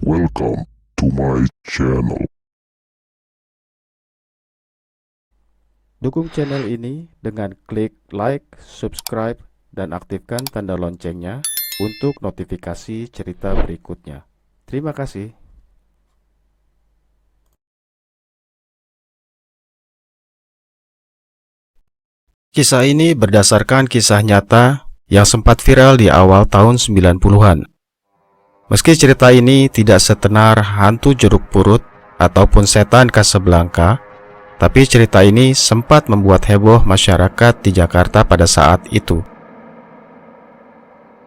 Welcome to my channel. Dukung channel ini dengan klik like, subscribe, dan aktifkan tanda loncengnya untuk notifikasi cerita berikutnya. Terima kasih. Kisah ini berdasarkan kisah nyata yang sempat viral di awal tahun 90-an. Meski cerita ini tidak setenar hantu jeruk purut ataupun setan Casablanca, tapi cerita ini sempat membuat heboh masyarakat di Jakarta pada saat itu.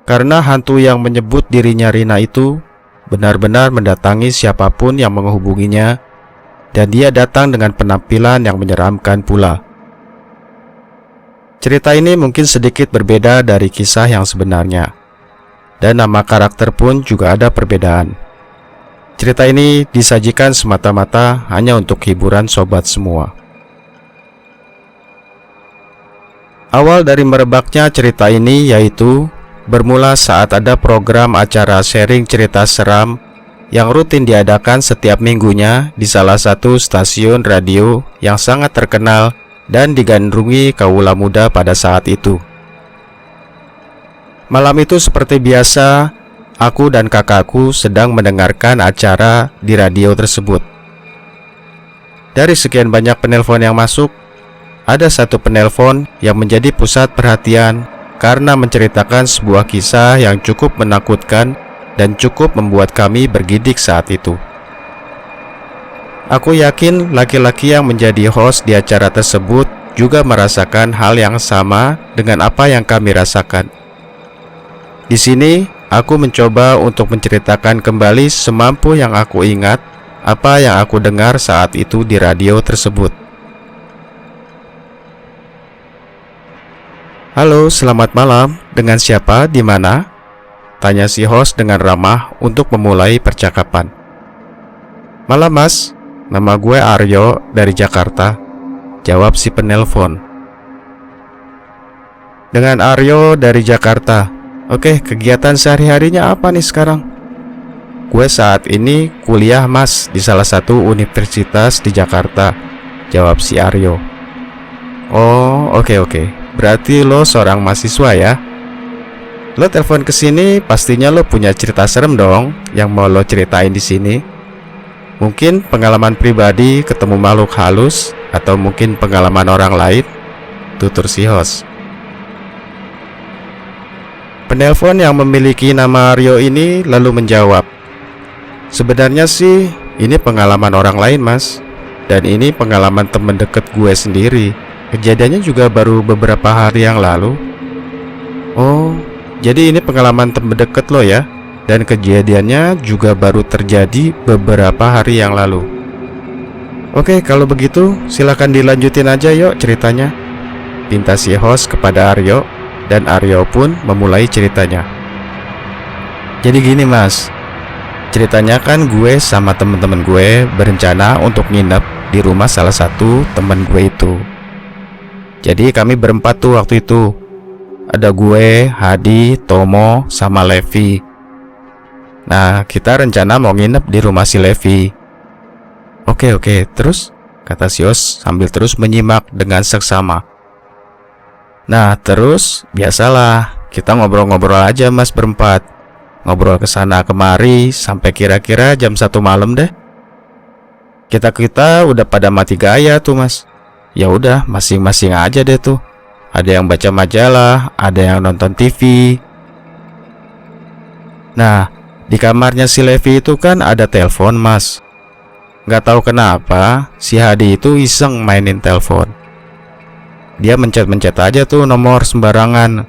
Karena hantu yang menyebut dirinya Rina itu benar-benar mendatangi siapapun yang menghubunginya, dan dia datang dengan penampilan yang menyeramkan pula. Cerita ini mungkin sedikit berbeda dari kisah yang sebenarnya, dan nama karakter pun juga ada perbedaan. Cerita ini disajikan semata-mata hanya untuk hiburan sobat semua. Awal dari merebaknya cerita ini yaitu bermula saat ada program acara sharing cerita seram yang rutin diadakan setiap minggunya di salah satu stasiun radio yang sangat terkenal dan digandrungi kaula muda pada saat itu. Malam itu seperti biasa, aku dan kakakku sedang mendengarkan acara di radio tersebut. Dari sekian banyak penelpon yang masuk, ada satu penelpon yang menjadi pusat perhatian karena menceritakan sebuah kisah yang cukup menakutkan dan cukup membuat kami bergidik saat itu. Aku yakin laki-laki yang menjadi host di acara tersebut juga merasakan hal yang sama dengan apa yang kami rasakan. Di sini, aku mencoba untuk menceritakan kembali semampu yang aku ingat apa yang aku dengar saat itu di radio tersebut. Halo, selamat malam. Dengan siapa? Di mana? Tanya si host dengan ramah untuk memulai percakapan. Malam mas, nama gue Aryo dari Jakarta, jawab si penelpon. Dengan Aryo dari Jakarta. Oke, kegiatan sehari-harinya apa nih sekarang? Gue saat ini kuliah mas di salah satu universitas di Jakarta, jawab si Aryo. Oh, oke. Berarti lo seorang mahasiswa ya? Lo telepon ke sini pastinya lo punya cerita serem dong yang mau lo ceritain di sini. Mungkin pengalaman pribadi ketemu makhluk halus atau mungkin pengalaman orang lain, tutur si host. Penelpon yang memiliki nama Aryo ini lalu menjawab, sebenarnya sih ini pengalaman orang lain mas, dan ini pengalaman temen deket gue sendiri. Kejadiannya juga baru beberapa hari yang lalu. Oh, jadi ini pengalaman temen deket lo ya, dan kejadiannya juga baru terjadi beberapa hari yang lalu. Oke, kalau begitu silakan dilanjutin aja yuk ceritanya, pinta si host kepada Aryo. Dan Aryo pun memulai ceritanya. Jadi gini mas, ceritanya kan gue sama temen-temen gue berencana untuk nginep di rumah salah satu temen gue itu. Jadi kami berempat tuh waktu itu. Ada gue, Hadi, Tomo, sama Levi. Nah, kita rencana mau nginep di rumah si Levi. Oke, terus? Kata si host sambil terus menyimak dengan seksama. Nah terus biasalah kita ngobrol-ngobrol aja mas berempat. Ngobrol kesana kemari sampai kira-kira jam 1 malam deh. Kita udah pada mati gaya tuh mas. Ya udah masing-masing aja deh tuh. Ada yang baca majalah, ada yang nonton TV. Nah di kamarnya si Levi itu kan ada telepon mas. Gak tahu kenapa si Hadi itu iseng mainin telepon. Dia mencet-mencet aja tuh nomor sembarangan.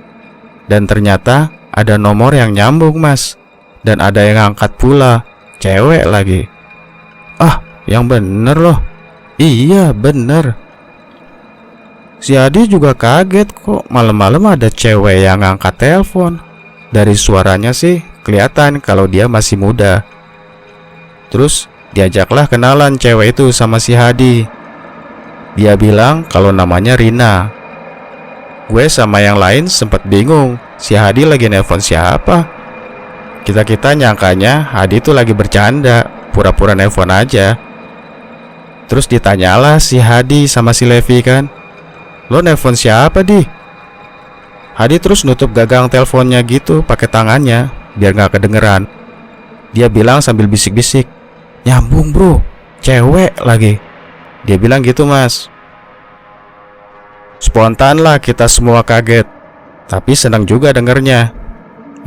Dan ternyata ada nomor yang nyambung mas. Dan ada yang angkat pula, cewek lagi. Ah, yang bener loh. Iya bener. Si Adi juga kaget kok malam-malam ada cewek yang angkat telepon. Dari suaranya sih kelihatan kalau dia masih muda. Terus diajaklah kenalan cewek itu sama si Hadi. Dia bilang kalau namanya Rina. Gue sama yang lain sempat bingung, si Hadi lagi nelpon siapa? Kita nyangkanya Hadi itu lagi bercanda, pura-pura nelpon aja. Terus ditanyalah si Hadi sama si Levi kan, "Lo nelpon siapa, Di?" Hadi terus nutup gagang teleponnya gitu pakai tangannya biar gak kedengeran. Dia bilang sambil bisik-bisik, "Nyambung bro, cewek lagi." Dia bilang gitu mas. Spontan lah kita semua kaget, tapi senang juga dengernya.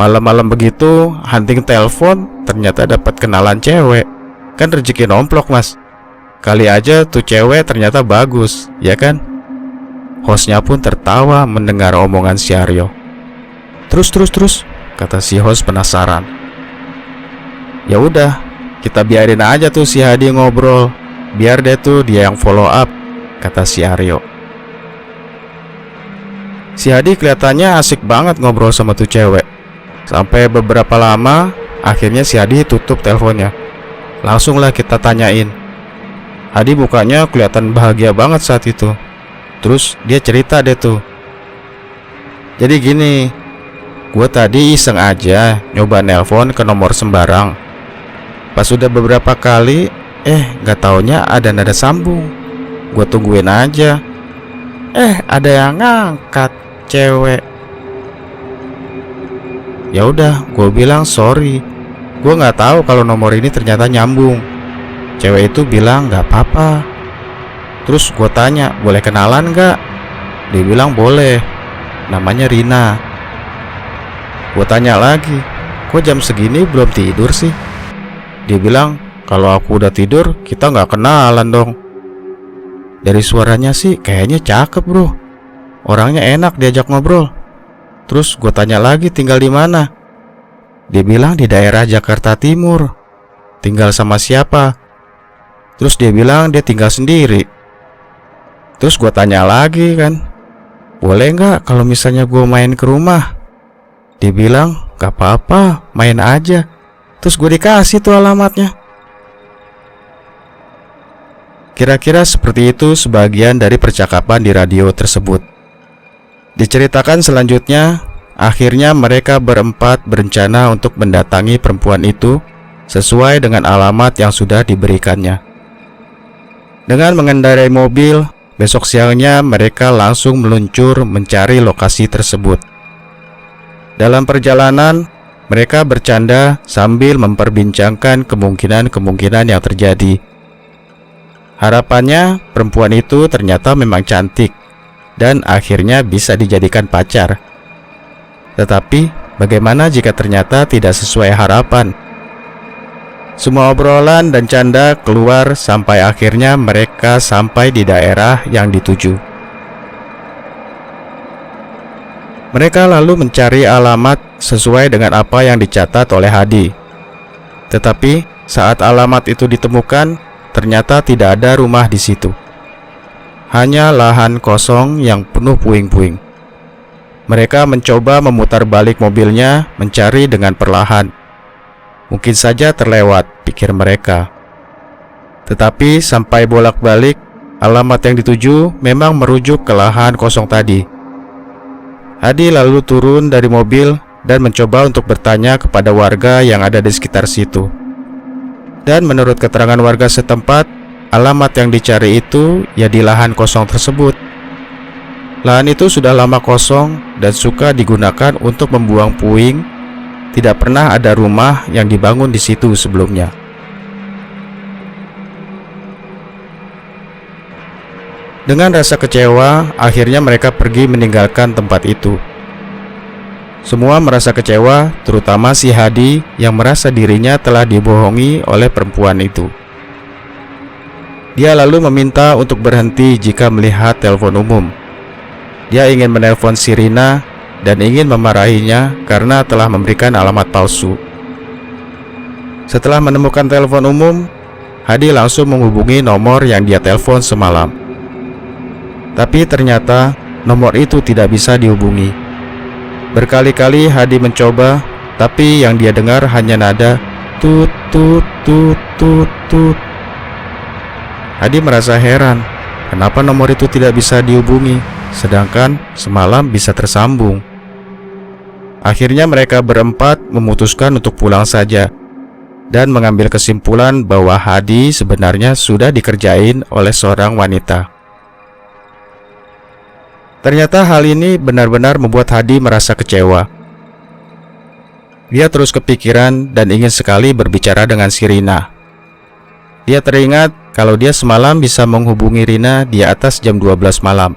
Malam-malam begitu hunting telepon, ternyata dapat kenalan cewek. Kan rezeki nomplok mas. Kali aja tuh cewek ternyata bagus, ya kan? Hostnya pun tertawa mendengar omongan si Aryo. Terus, kata si host penasaran. Ya udah, kita biarin aja tuh si Hadi ngobrol. Biar dia yang follow up, kata si Aryo. Si Hadi kelihatannya asik banget ngobrol sama tuh cewek. Sampai beberapa lama, akhirnya si Hadi tutup teleponnya. Langsunglah kita tanyain. Hadi mukanya kelihatan bahagia banget saat itu. Terus dia cerita deh tuh. Jadi gini, gue tadi iseng aja nyoba nelpon ke nomor sembarang. Pas udah beberapa kali, gak taunya ada nada sambung. Gue tungguin aja. Ada yang ngangkat, cewek. Ya udah, gue bilang sorry. Gue nggak tahu kalau nomor ini ternyata nyambung. Cewek itu bilang nggak apa-apa. Terus gue tanya, boleh kenalan nggak? Dia bilang boleh. Namanya Rina. Gue tanya lagi, kok jam segini belum tidur sih? Dia bilang, kalau aku udah tidur, kita nggak kenalan dong. Dari suaranya sih kayaknya cakep bro. Orangnya enak diajak ngobrol. Terus gue tanya lagi tinggal di mana. Dia bilang di daerah Jakarta Timur. Tinggal sama siapa? Terus dia bilang dia tinggal sendiri. Terus gue tanya lagi kan, boleh nggak kalau misalnya gue main ke rumah? Dia bilang gak apa-apa, main aja. Terus gue dikasih tuh alamatnya. Kira-kira seperti itu sebagian dari percakapan di radio tersebut. Diceritakan selanjutnya, akhirnya mereka berempat berencana untuk mendatangi perempuan itu sesuai dengan alamat yang sudah diberikannya. Dengan mengendarai mobil, besok siangnya mereka langsung meluncur mencari lokasi tersebut. Dalam perjalanan, mereka bercanda sambil memperbincangkan kemungkinan-kemungkinan yang terjadi. Harapannya, perempuan itu ternyata memang cantik dan akhirnya bisa dijadikan pacar. Tetapi, bagaimana jika ternyata tidak sesuai harapan? Semua obrolan dan canda keluar sampai akhirnya mereka sampai di daerah yang dituju. Mereka lalu mencari alamat sesuai dengan apa yang dicatat oleh Hadi. Tetapi, saat alamat itu ditemukan, ternyata tidak ada rumah di situ. Hanya lahan kosong yang penuh puing-puing. Mereka mencoba memutar balik mobilnya, mencari dengan perlahan. Mungkin saja terlewat, pikir mereka. Tetapi sampai bolak-balik, alamat yang dituju memang merujuk ke lahan kosong tadi. Hadi lalu turun dari mobil dan mencoba untuk bertanya kepada warga yang ada di sekitar situ. Dan menurut keterangan warga setempat, alamat yang dicari itu ya di lahan kosong tersebut. Lahan itu sudah lama kosong dan suka digunakan untuk membuang puing. Tidak pernah ada rumah yang dibangun di situ sebelumnya. Dengan rasa kecewa, akhirnya mereka pergi meninggalkan tempat itu. Semua merasa kecewa, terutama si Hadi yang merasa dirinya telah dibohongi oleh perempuan itu. Dia lalu meminta untuk berhenti jika melihat telepon umum. Dia ingin menelpon si Rina dan ingin memarahinya karena telah memberikan alamat palsu. Setelah menemukan telepon umum, Hadi langsung menghubungi nomor yang dia telepon semalam. Tapi ternyata nomor itu tidak bisa dihubungi. Berkali-kali Hadi mencoba, tapi yang dia dengar hanya nada tut tut tut tut tut. Hadi merasa heran, kenapa nomor itu tidak bisa dihubungi, sedangkan semalam bisa tersambung. Akhirnya mereka berempat memutuskan untuk pulang saja dan mengambil kesimpulan bahwa Hadi sebenarnya sudah dikerjain oleh seorang wanita. Ternyata hal ini benar-benar membuat Hadi merasa kecewa. Dia terus kepikiran dan ingin sekali berbicara dengan si Rina. Dia teringat kalau dia semalam bisa menghubungi Rina di atas jam 12 malam.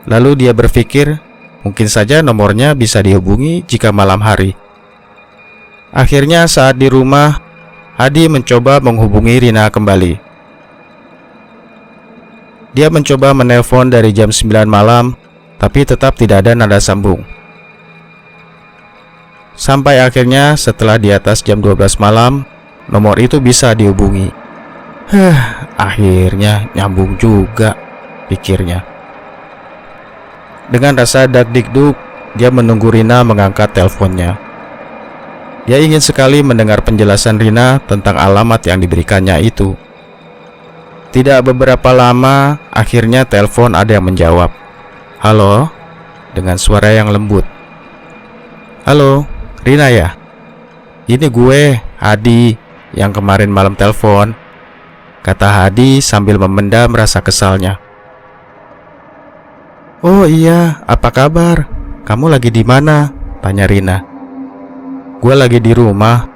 Lalu dia berpikir, mungkin saja nomornya bisa dihubungi jika malam hari. Akhirnya saat di rumah, Hadi mencoba menghubungi Rina kembali. Dia mencoba menelpon dari jam 9 malam, tapi tetap tidak ada nada sambung. Sampai akhirnya setelah di atas jam 12 malam, nomor itu bisa dihubungi. Akhirnya nyambung juga, pikirnya. Dengan rasa dak-dikduk, dia menunggu Rina mengangkat teleponnya. Dia ingin sekali mendengar penjelasan Rina tentang alamat yang diberikannya itu. Tidak beberapa lama, akhirnya telepon ada yang menjawab. "Halo?" dengan suara yang lembut. "Halo, Rina ya? Ini gue, Hadi, yang kemarin malam telepon," kata Hadi sambil memendam rasa kesalnya. "Oh iya, apa kabar? Kamu lagi di mana?" tanya Rina. "Gue lagi di rumah."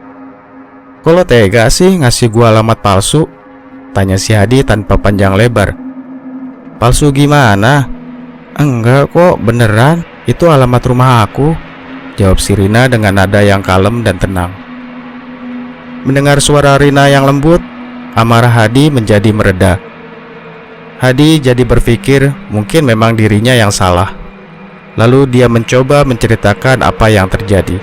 "Kok lo tega sih ngasih gue alamat palsu?" tanya si Hadi tanpa panjang lebar. "Palsu gimana?" "Enggak kok, beneran. Itu alamat rumah aku," jawab si Rina dengan nada yang kalem dan tenang. Mendengar suara Rina yang lembut, amarah Hadi menjadi mereda. Hadi jadi berpikir mungkin memang dirinya yang salah. Lalu dia mencoba menceritakan apa yang terjadi.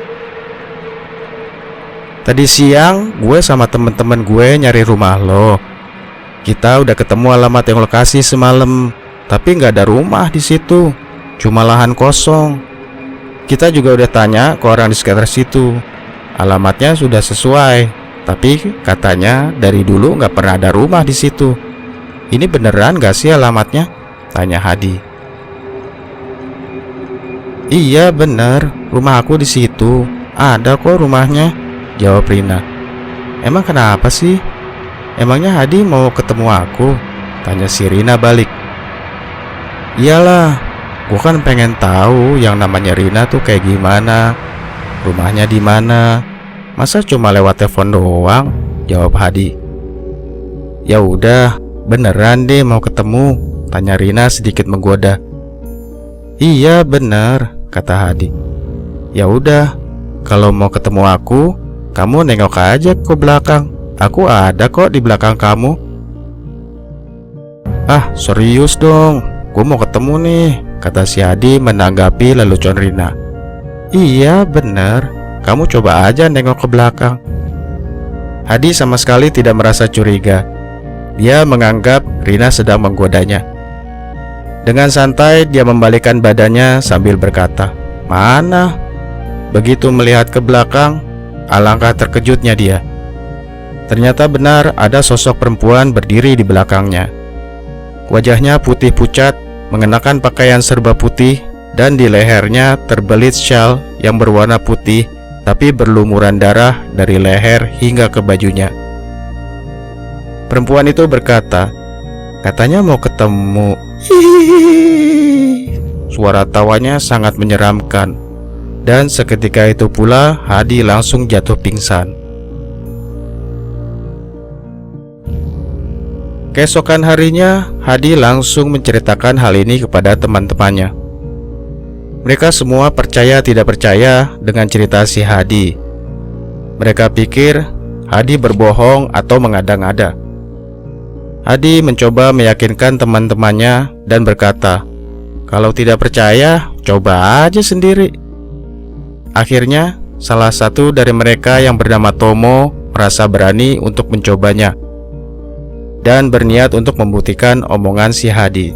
"Tadi siang gue sama temen-temen gue nyari rumah lo. Kita udah ketemu alamat yang lokasi semalam, tapi nggak ada rumah di situ, cuma lahan kosong. Kita juga udah tanya ke orang di sekitar situ. Alamatnya sudah sesuai, tapi katanya dari dulu nggak pernah ada rumah di situ. Ini beneran gak sih alamatnya?" tanya Hadi. "Iya bener, rumah aku di situ. Ada kok rumahnya," jawab Rina. "Emang kenapa sih? Emangnya Hadi mau ketemu aku?" tanya si Rina balik. "Iyalah, gua kan pengen tahu yang namanya Rina tuh kayak gimana, rumahnya di mana. Masa cuma lewat telepon doang?" jawab Hadi. "Ya udah, beneran deh mau ketemu?" tanya Rina sedikit menggoda. "Iya bener," kata Hadi. "Ya udah, kalau mau ketemu aku, kamu nengok aja ke belakang. Aku ada kok di belakang kamu." "Ah serius dong, gue mau ketemu nih," kata si Hadi menanggapi lelucon Rina. "Iya bener, kamu coba aja nengok ke belakang." Hadi sama sekali tidak merasa curiga. Dia menganggap Rina sedang menggodanya. Dengan santai dia membalikkan badannya sambil berkata, "Mana?" Begitu melihat ke belakang, alangkah terkejutnya dia. Ternyata benar ada sosok perempuan berdiri di belakangnya. Wajahnya putih pucat, mengenakan pakaian serba putih, dan di lehernya terbelit syal yang berwarna putih tapi berlumuran darah dari leher hingga ke bajunya. Perempuan itu berkata, "Katanya mau ketemu." Hihihi. Suara tawanya sangat menyeramkan. Dan seketika itu pula Hadi langsung jatuh pingsan. Keesokan harinya, Hadi langsung menceritakan hal ini kepada teman-temannya. Mereka semua percaya tidak percaya dengan cerita si Hadi. Mereka pikir Hadi berbohong atau mengada-ngada. Hadi mencoba meyakinkan teman-temannya dan berkata, "Kalau tidak percaya, coba aja sendiri." Akhirnya, salah satu dari mereka yang bernama Tomo merasa berani untuk mencobanya dan berniat untuk membuktikan omongan si Hadi.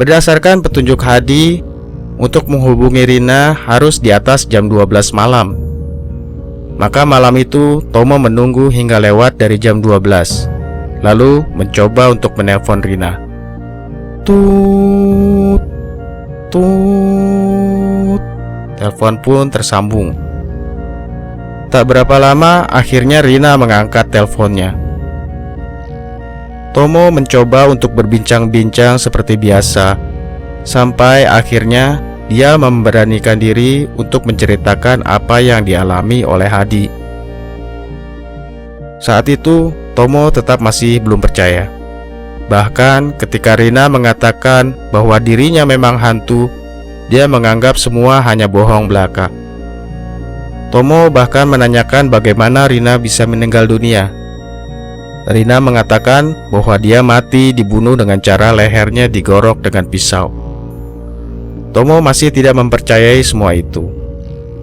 Berdasarkan petunjuk Hadi, untuk menghubungi Rina harus di atas jam 12 malam. Maka malam itu Tomo menunggu hingga lewat dari jam 12, lalu mencoba untuk menelpon Rina. Tut, tut. telepon pun tersambung. Tak berapa lama, akhirnya Rina mengangkat teleponnya. Tomo mencoba untuk berbincang-bincang seperti biasa, sampai akhirnya dia memberanikan diri untuk menceritakan apa yang dialami oleh Hadi. Saat itu, Tomo tetap masih belum percaya. Bahkan ketika Rina mengatakan bahwa dirinya memang hantu, dia menganggap semua hanya bohong belaka. Tomo bahkan menanyakan bagaimana Rina bisa meninggal dunia. Rina mengatakan bahwa dia mati dibunuh dengan cara lehernya digorok dengan pisau. Tomo masih tidak mempercayai semua itu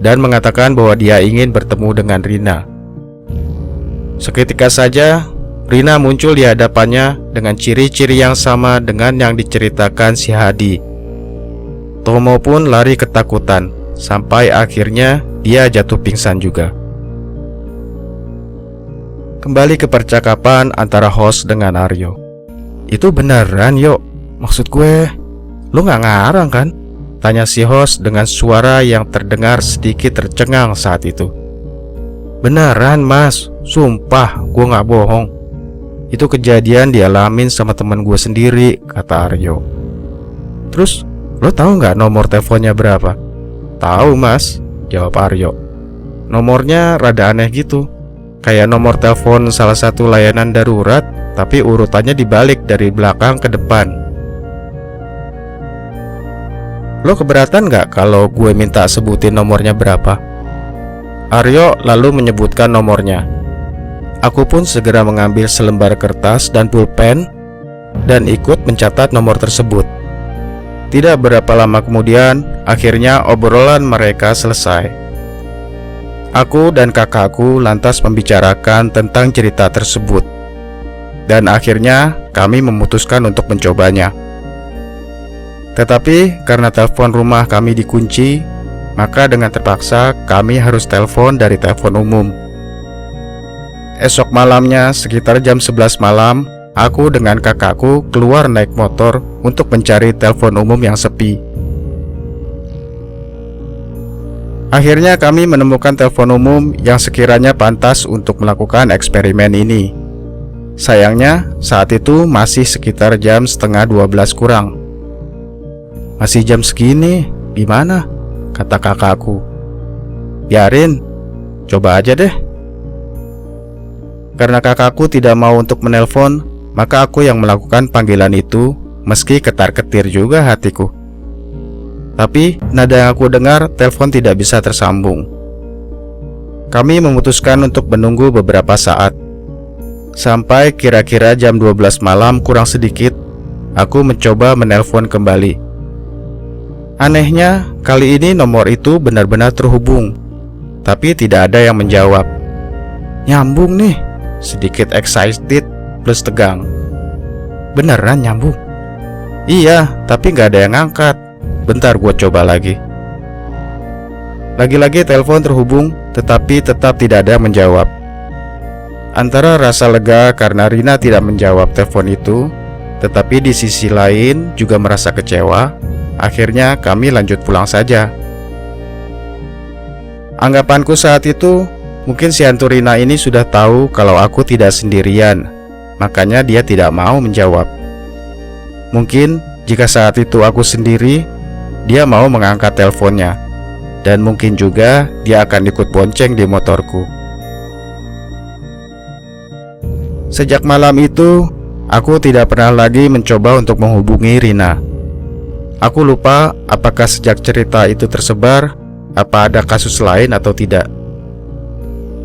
dan mengatakan bahwa dia ingin bertemu dengan Rina. Seketika saja Rina muncul di hadapannya dengan ciri-ciri yang sama dengan yang diceritakan si Hadi. Tomo pun lari ketakutan sampai akhirnya dia jatuh pingsan juga. Kembali ke percakapan antara host dengan Aryo. Itu beneran, Yo? Maksud gue, lu gak ngarang kan? Tanya si host dengan suara yang terdengar sedikit tercengang saat itu. Beneran, Mas. Sumpah, gue gak bohong. Itu kejadian dialamin sama teman gue sendiri, kata Aryo. Terus, lo tahu gak nomor teleponnya berapa? Tahu, Mas, jawab Aryo. Nomornya rada aneh gitu, kayak nomor telepon salah satu layanan darurat, tapi urutannya dibalik dari belakang ke depan. Lo keberatan gak kalau gue minta sebutin nomornya berapa? Aryo lalu menyebutkan nomornya. Aku pun segera mengambil selembar kertas dan pulpen dan ikut mencatat nomor tersebut. Tidak berapa lama kemudian, akhirnya obrolan mereka selesai. Aku dan kakakku lantas membicarakan tentang cerita tersebut, dan akhirnya kami memutuskan untuk mencobanya. Tetapi karena telepon rumah kami dikunci, maka dengan terpaksa kami harus telepon dari telepon umum. Esok malamnya sekitar jam 11 malam, aku dengan kakakku keluar naik motor untuk mencari telepon umum yang sepi. Akhirnya kami menemukan telepon umum yang sekiranya pantas untuk melakukan eksperimen ini. Sayangnya saat itu masih sekitar jam setengah 12 kurang. Masih jam segini, gimana? Kata kakakku. Biarin, coba aja deh. Karena kakakku tidak mau untuk menelpon, maka aku yang melakukan panggilan itu, meski ketar-ketir juga hatiku. Tapi nada yang aku dengar, telepon tidak bisa tersambung. Kami memutuskan untuk menunggu beberapa saat. Sampai kira-kira jam 12 malam kurang sedikit, aku mencoba menelpon kembali. Anehnya, kali ini nomor itu benar-benar terhubung, tapi tidak ada yang menjawab. Nyambung nih. Sedikit excited plus tegang. Beneran nyambung? Iya, tapi gak ada yang ngangkat. Bentar gue coba lagi. Lagi-lagi telepon terhubung, tetapi tetap tidak ada yang menjawab. Antara rasa lega karena Rina tidak menjawab telepon itu, tetapi di sisi lain juga merasa kecewa. Akhirnya kami lanjut pulang saja. Anggapanku saat itu, mungkin si hantu Rina ini sudah tahu kalau aku tidak sendirian, makanya dia tidak mau menjawab. Mungkin jika saat itu aku sendiri, dia mau mengangkat teleponnya, dan mungkin juga dia akan ikut bonceng di motorku. Sejak malam itu, aku tidak pernah lagi mencoba untuk menghubungi Rina. Aku lupa apakah sejak cerita itu tersebar, apa ada kasus lain atau tidak.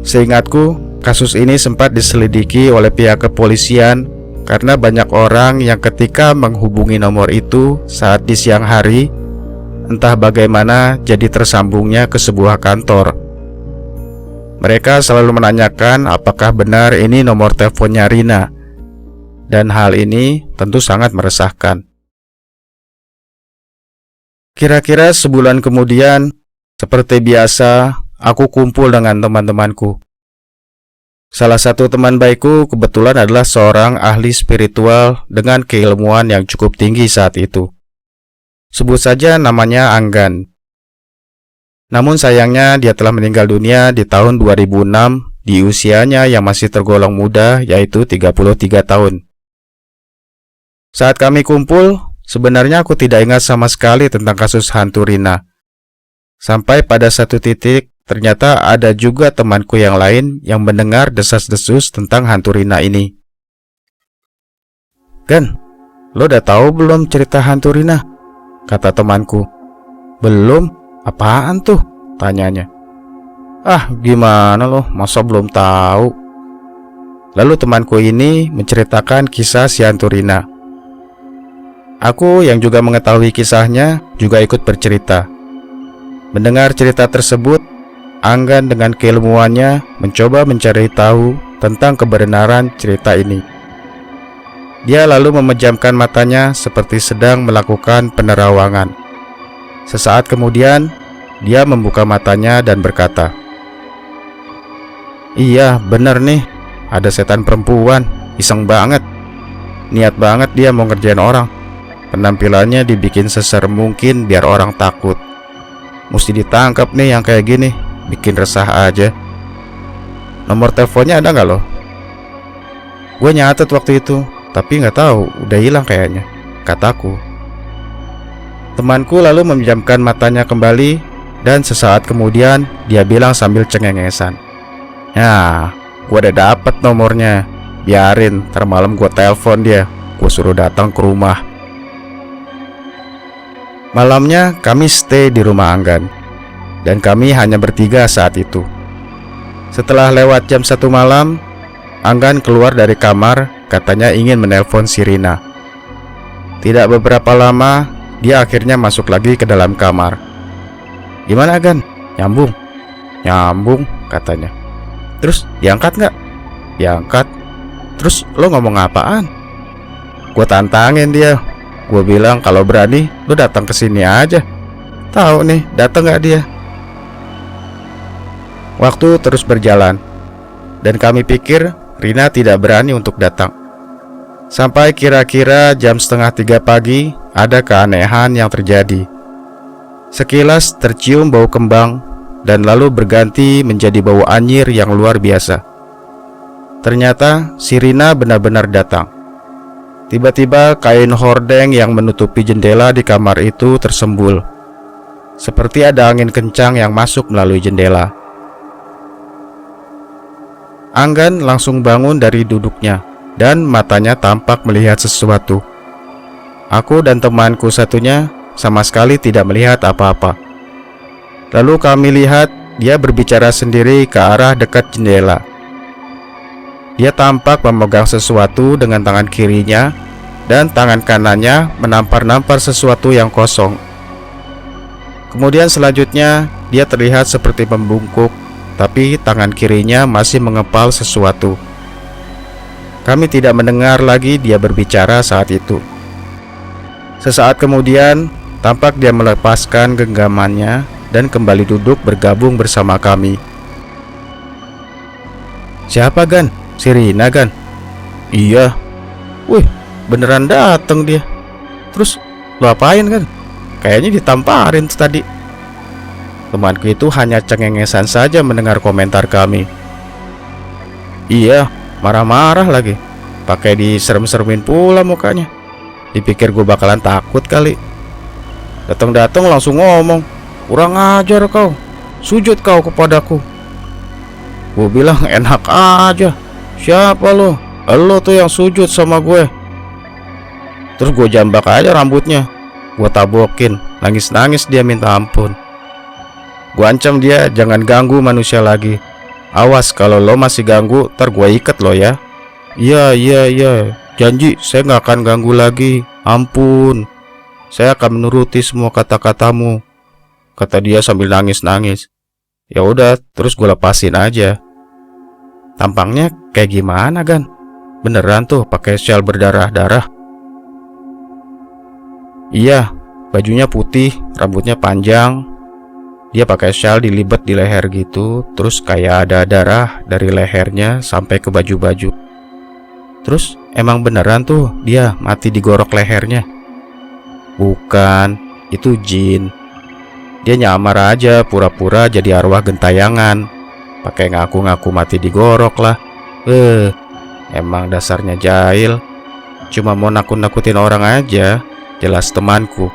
Seingatku, kasus ini sempat diselidiki oleh pihak kepolisian karena banyak orang yang ketika menghubungi nomor itu saat di siang hari, entah bagaimana jadi tersambungnya ke sebuah kantor. Mereka selalu menanyakan apakah benar ini nomor teleponnya Rina, dan hal ini tentu sangat meresahkan. Kira-kira sebulan kemudian, seperti biasa, aku kumpul dengan teman-temanku. Salah satu teman baikku kebetulan adalah seorang ahli spiritual dengan keilmuan yang cukup tinggi saat itu. Sebut saja namanya Anggan. Namun sayangnya dia telah meninggal dunia di tahun 2006 di usianya yang masih tergolong muda, yaitu 33 tahun. Saat kami kumpul, sebenarnya aku tidak ingat sama sekali tentang kasus hantu Rina. Sampai pada satu titik, ternyata ada juga temanku yang lain yang mendengar desas-desus tentang hantu Rina ini. "Gan, lo udah tahu belum cerita hantu Rina?" kata temanku. "Belum? Apaan tuh?" tanyanya. "Ah, gimana lo, masa belum tahu?" Lalu temanku ini menceritakan kisah si hantu Rina. Aku yang juga mengetahui kisahnya juga ikut bercerita. Mendengar cerita tersebut, Anggan dengan keilmuannya mencoba mencari tahu tentang kebenaran cerita ini. Dia lalu memejamkan matanya seperti sedang melakukan penerawangan. Sesaat kemudian, dia membuka matanya dan berkata, "Iya, bener nih, ada setan perempuan, iseng banget. Niat banget dia mau ngerjain orang. Penampilannya dibikin seserem mungkin biar orang takut. Mesti ditangkap nih yang kayak gini, bikin resah aja. Nomor teleponnya ada nggak lo?" "Gue nyatet waktu itu, tapi nggak tahu, udah hilang kayaknya," kataku. Temanku lalu memejamkan matanya kembali, dan sesaat kemudian dia bilang sambil cengengesan, "Ya, gue udah dapet nomornya. Biarin, ntar malam gue telepon dia, gue suruh datang ke rumah." Malamnya kami stay di rumah Anggan, dan kami hanya bertiga saat itu. Setelah lewat jam 1 malam, Anggan keluar dari kamar, katanya ingin menelpon si Rina. Tidak beberapa lama, dia akhirnya masuk lagi ke dalam kamar. "Gimana, Gan? Nyambung?" "Nyambung," katanya. "Terus diangkat nggak?" "Diangkat." "Terus lo ngomong apaan?" Gue tantangin dia. Gue bilang kalau berani lo datang ke sini aja. Tahu nih datang nggak dia. Waktu terus berjalan, dan kami pikir Rina tidak berani untuk datang. Sampai kira-kira jam 2:30 pagi, ada keanehan yang terjadi. Sekilas tercium bau kembang, dan lalu berganti menjadi bau anyir yang luar biasa. Ternyata si Rina benar-benar datang. Tiba-tiba kain hordeng yang menutupi jendela di kamar itu tersembul. Seperti ada angin kencang yang masuk melalui jendela. Anggan langsung bangun dari duduknya, dan matanya tampak melihat sesuatu. Aku dan temanku satunya sama sekali tidak melihat apa-apa. Lalu kami lihat dia berbicara sendiri ke arah dekat jendela. Dia tampak memegang sesuatu dengan tangan kirinya, dan tangan kanannya menampar-nampar sesuatu yang kosong. Kemudian selanjutnya dia terlihat seperti membungkuk, tapi tangan kirinya masih mengepal sesuatu. Kami tidak mendengar lagi dia berbicara saat itu. Sesaat kemudian, tampak dia melepaskan genggamannya dan kembali duduk bergabung bersama kami. "Siapa, Gan? Si Rina, Gan?" "Iya." "Wih, beneran dateng dia. Terus lo apain, Gan? Kayaknya ditamparin tuh tadi." Temanku itu hanya cengengesan saja mendengar komentar kami. "Iya, marah-marah lagi. Pakai diserem-seremin pula mukanya. Dipikir gue bakalan takut kali. Datang-datang langsung ngomong, 'Kurang ajar kau, sujud kau kepadaku.' Gue bilang enak aja. 'Siapa lo? Lo tuh yang sujud sama gue.' Terus gue jambak aja rambutnya. Gue tabokin, nangis-nangis dia minta ampun. Gue ancam dia jangan ganggu manusia lagi. Awas kalau lo masih ganggu, ntar gue ikat lo ya." Iya, janji saya nggak akan ganggu lagi. Ampun, saya akan menuruti semua kata-katamu," kata dia sambil nangis-nangis. Ya udah, terus gue lepasin aja. Tampangnya kayak gimana, Gan? Beneran tuh pakai syal berdarah-darah? Iya, bajunya putih, rambutnya panjang. Dia pakai syal dilibet di leher gitu, terus kayak ada darah dari lehernya sampai ke baju-baju. Terus emang beneran tuh dia mati digorok lehernya? Bukan, itu jin. Dia nyamar aja pura-pura jadi arwah gentayangan, pakai ngaku-ngaku mati digorok lah. Emang dasarnya jahil. Cuma mau nakut-nakutin orang aja. Jelas temanku.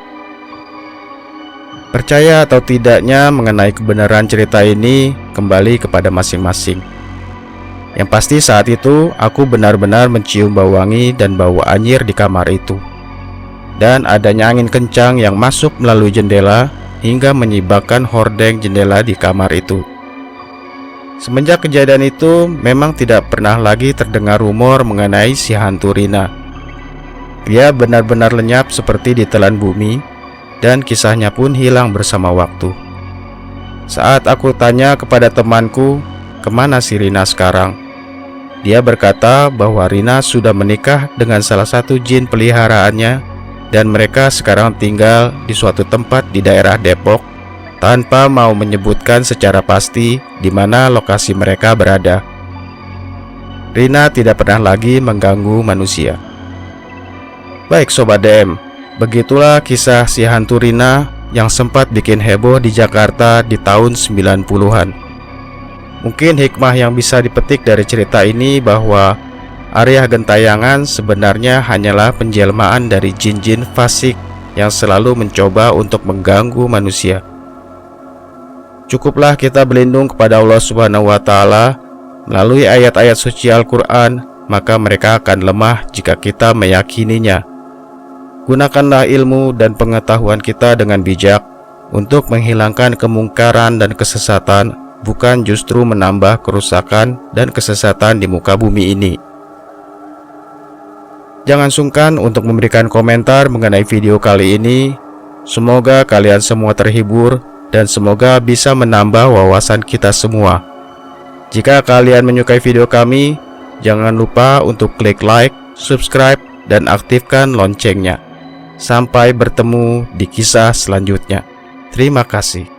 Percaya atau tidaknya mengenai kebenaran cerita ini kembali kepada masing-masing. Yang pasti saat itu aku benar-benar mencium bau wangi dan bau anyir di kamar itu. Dan adanya angin kencang yang masuk melalui jendela hingga menyibakkan hordeng jendela di kamar itu. Semenjak kejadian itu memang tidak pernah lagi terdengar rumor mengenai si hantu Rina. Dia benar-benar lenyap seperti ditelan bumi, dan kisahnya pun hilang bersama waktu. Saat aku tanya kepada temanku, kemana si Rina sekarang? Dia berkata bahwa Rina sudah menikah dengan salah satu jin peliharaannya, dan mereka sekarang tinggal di suatu tempat di daerah Depok, tanpa mau menyebutkan secara pasti di mana lokasi mereka berada. Rina tidak pernah lagi mengganggu manusia. Baik Sobat DM, begitulah kisah si hantu Rina yang sempat bikin heboh di Jakarta di tahun 90-an. Mungkin hikmah yang bisa dipetik dari cerita ini bahwa Arwah Gentayangan sebenarnya hanyalah penjelmaan dari jin-jin fasik yang selalu mencoba untuk mengganggu manusia. Cukuplah kita berlindung kepada Allah Subhanahu wa Ta'ala melalui ayat-ayat suci Al-Quran, maka mereka akan lemah jika kita meyakininya. Gunakanlah ilmu dan pengetahuan kita dengan bijak untuk menghilangkan kemungkaran dan kesesatan, bukan justru menambah kerusakan dan kesesatan di muka bumi ini. Jangan sungkan untuk memberikan komentar mengenai video kali ini. Semoga kalian semua terhibur dan semoga bisa menambah wawasan kita semua. Jika kalian menyukai video kami, jangan lupa untuk klik like, subscribe, dan aktifkan loncengnya. Sampai bertemu di kisah selanjutnya. Terima kasih.